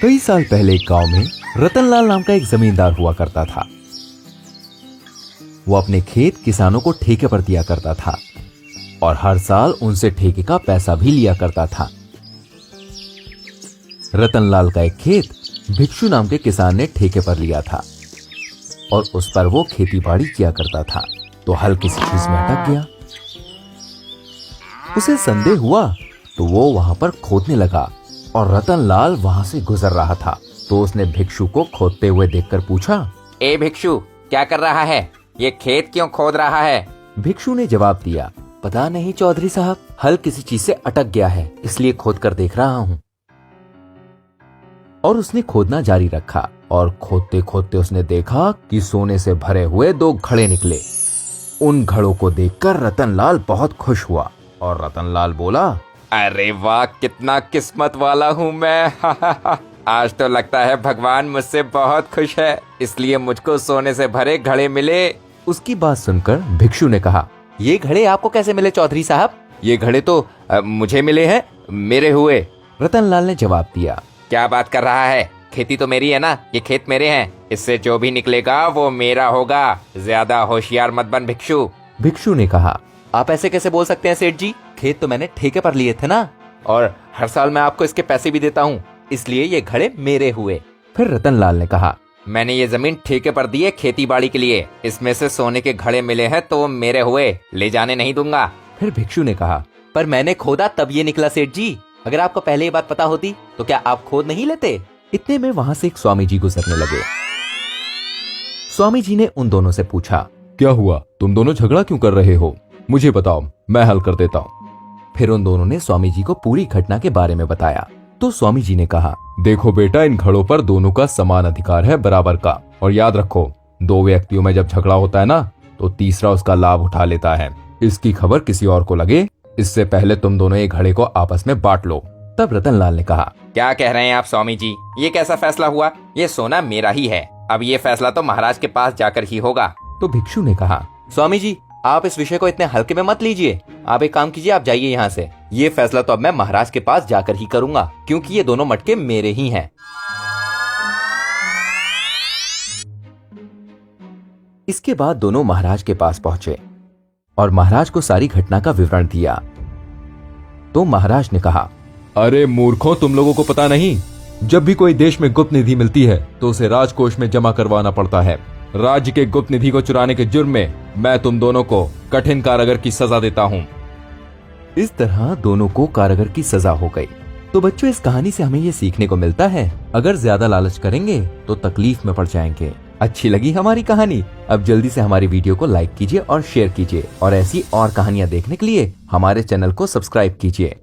कई साल पहले एक गांव में रतनलाल नाम का एक जमींदार हुआ करता था। वो अपने खेत किसानों को ठेके पर दिया करता था और हर साल उनसे ठेके का पैसा भी लिया करता था। रतनलाल का एक खेत भिक्षु नाम के किसान ने ठेके पर लिया था और उस पर वो खेती बाड़ी किया करता था। तो हल किसी चीज में अटक गया। उसे संदेह हुआ तो वो वहां पर खोदने लगा और रतनलाल वहां से गुजर रहा था। तो उसने भिक्षु को खोदते हुए देखकर पूछा, ए भिक्षु, क्या कर रहा है? ये खेत क्यों खोद रहा है? भिक्षु ने जवाब दिया, पता नहीं चौधरी साहब, हल किसी चीज से अटक गया है, इसलिए खोद कर देख रहा हूँ। और उसने खोदना जारी रखा और खोदते खोदते उसने देखा कि सोने से भरे हुए 2 घड़े निकले। उन घड़ों को देखकर रतनलाल बहुत खुश हुआ और रतनलाल बोला, अरे वाह, कितना किस्मत वाला हूँ मैं। आज तो लगता है भगवान मुझसे बहुत खुश है, इसलिए मुझको सोने से भरे घड़े मिले। उसकी बात सुनकर भिक्षु ने कहा, ये घड़े आपको कैसे मिले चौधरी साहब? ये घड़े तो मुझे मिले हैं, मेरे हुए। रतनलाल ने जवाब दिया, क्या बात कर रहा है? खेती तो मेरी है ना, ये खेत मेरे हैं, इससे जो भी निकलेगा वो मेरा होगा। ज्यादा होशियार मत बन भिक्षु। भिक्षु ने कहा, आप ऐसे कैसे बोल सकते हैं सेठ जी? खेत तो मैंने ठेके पर लिए थे ना, और हर साल मैं आपको इसके पैसे भी देता हूँ, इसलिए ये घड़े मेरे हुए। फिर रतनलाल ने कहा, मैंने ये जमीन ठेके पर दी है खेती बाड़ी के लिए, इसमें से सोने के घड़े मिले हैं तो वो मेरे हुए, ले जाने नहीं दूंगा। फिर भिक्षु ने कहा, पर मैंने खोदा तब ये निकला सेठ जी, अगर आपको पहले ये बात पता होती तो क्या आप खोद नहीं लेते? इतने में वहां से एक स्वामी जी गुजरने लगे। स्वामी जी ने उन दोनों से पूछा, क्या हुआ, तुम दोनों झगड़ा क्यों कर रहे हो? मुझे बताओ, मैं हल कर देता हूँ। फिर उन दोनों ने स्वामी जी को पूरी घटना के बारे में बताया। तो स्वामी जी ने कहा, देखो बेटा, इन घड़ों पर दोनों का समान अधिकार है, बराबर का। और याद रखो, 2 व्यक्तियों में जब झगड़ा होता है ना, तो तीसरा उसका लाभ उठा लेता है। इसकी खबर किसी और को लगे, इससे पहले तुम दोनों ये घड़े को आपस में बांट लो। तब रतनलाल ने कहा, क्या कह रहे हैं आप स्वामी जी? ये कैसा फैसला हुआ? ये सोना मेरा ही है, अब ये फैसला तो महाराज के पास जाकर ही होगा। तो भिक्षु ने कहा, स्वामी जी, आप इस विषय को इतने हल्के में मत लीजिए। आप एक काम कीजिए, आप जाइए यहाँ से। ये फैसला तो अब मैं महाराज के पास जाकर ही करूंगा, क्योंकि ये दोनों मटके मेरे ही हैं। इसके बाद दोनों महाराज के पास पहुंचे और महाराज को सारी घटना का विवरण दिया। तो महाराज ने कहा, अरे मूर्खों, तुम लोगों को पता नहीं, जब भी कोई देश में गुप्त निधि मिलती है तो उसे राजकोष में जमा करवाना पड़ता है। राज्य के गुप्त निधि को चुराने के जुर्म में मैं तुम दोनों को कठिन कारागार की सजा देता हूँ। इस तरह दोनों को कारागार की सजा हो गई। तो बच्चों, इस कहानी से हमें ये सीखने को मिलता है, अगर ज्यादा लालच करेंगे तो तकलीफ में पड़ जाएंगे। अच्छी लगी हमारी कहानी? अब जल्दी से हमारी वीडियो को लाइक कीजिए और शेयर कीजिए, और ऐसी और कहानियां देखने के लिए हमारे चैनल को सब्सक्राइब कीजिए।